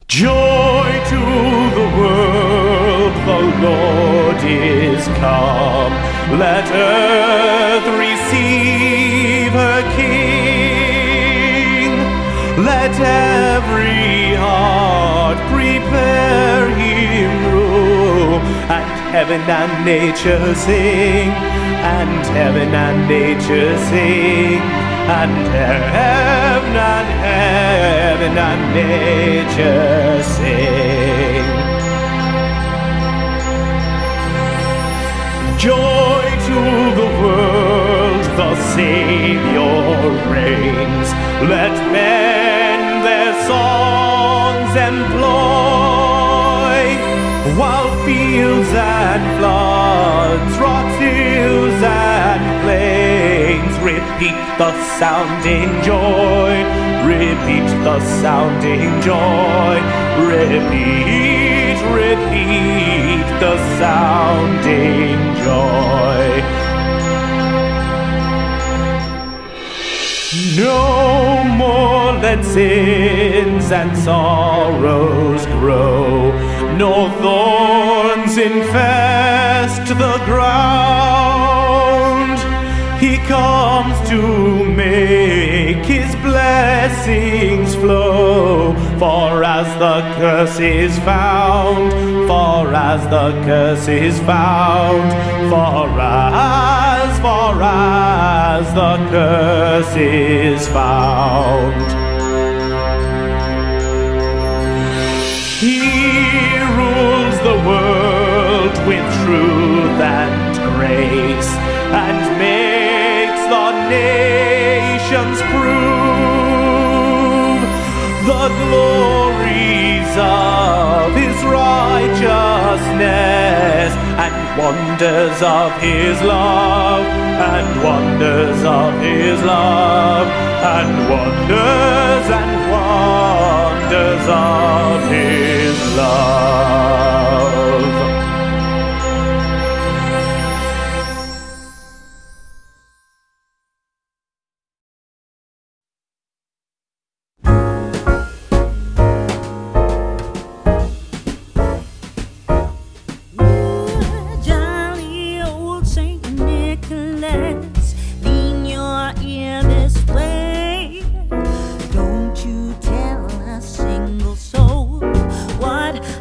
Joy to the world, the Lord is come. Let earth receive her King. Let every heart prepare him room. And heaven and nature sing, and heaven and nature sing, and heaven and nature sing. Joy to the world, the Savior reigns. Let men their songs employ, while fields and floods, rocks, hills and plains repeat the sounding joy, repeat the sounding joy, repeat, repeat the sounding joy. No more let sins and sorrows grow, nor thorns infest the ground. He comes to make his blessings flow, for as the curse is found, for as the curse is found, for as the curse is found. He rules the world with truth and grace, and makes the nations prove the glories of his righteousness, and wonders of his love, and wonders of his love, and wonders of his love.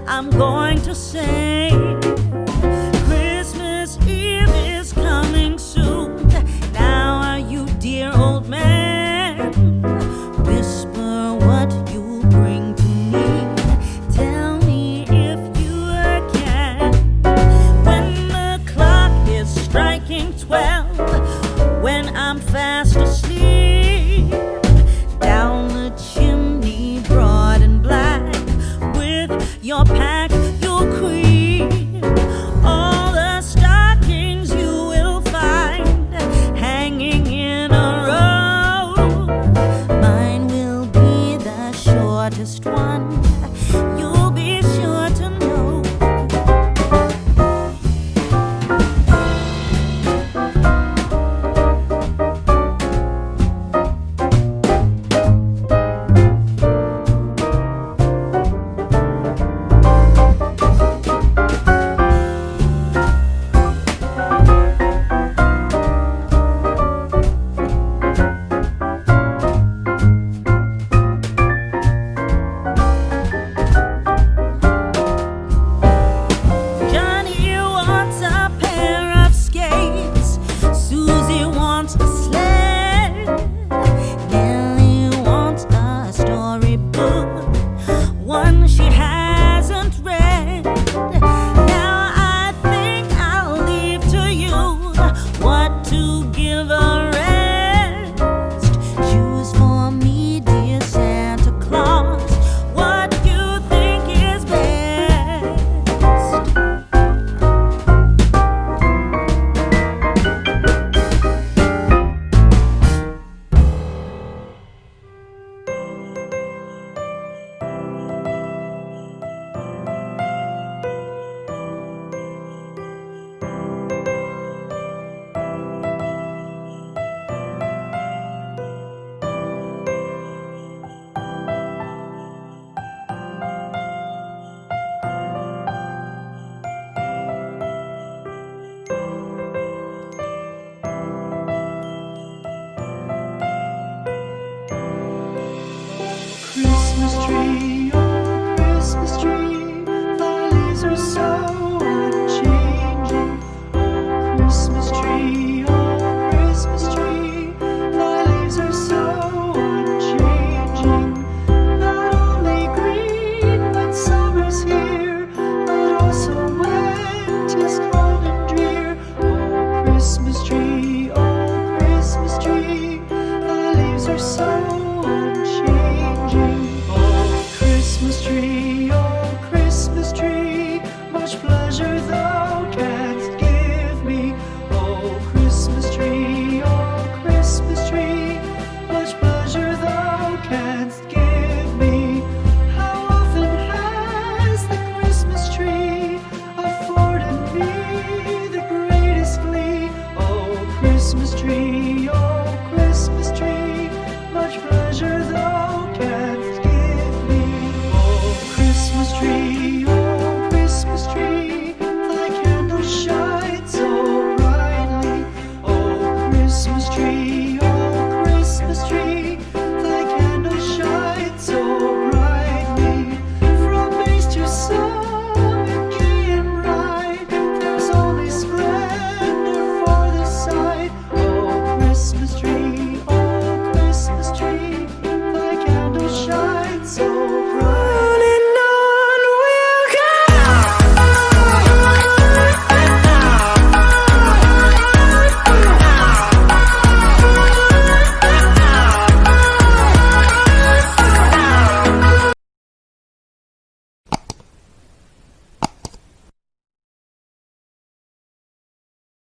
I'm going to cash flow.